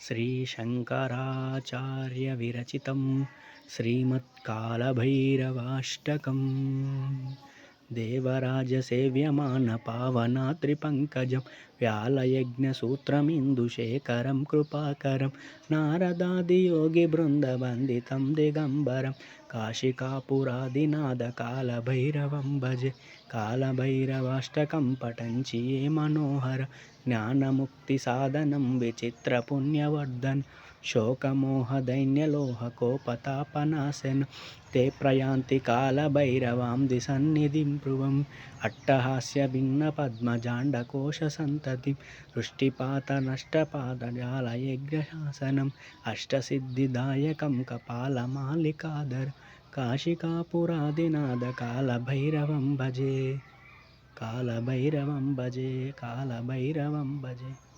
श्रीशङ्कराचार्यविरचितं श्रीमत्कालभैरवाष्टकम् देवराजसेव्यमानपावनात्रिपङ्कजं व्यालयज्ञसूत्रमिन्दुशेखरं कृपाकरं नारदादियोगिवृन्दवन्दितं दिगम्बरं काशिकापुरादिनाथकालभैरवं भजे। कालभैरवाष्टकं पठञ्चि ये मनोहर ज्ञानमुक्तिसाधनं विचित्रपुण्यवर्धन शोकमोहदैन्यलोहकोपतापनाशन ते प्रयान्ति कालभैरवां द्विसन्निधिं ध्रुवम् अट्टहास्यभिन्नपद्मजाण्डकोशसन्ततिं वृष्टिपातनष्टपातजालयज्ञशासनम् अष्टसिद्धिदायकं कपालमालिकाधर काशिकापुरादिनाथकालभैरवं भजे। कालभैरवं भजे, कालभैरवं भजे।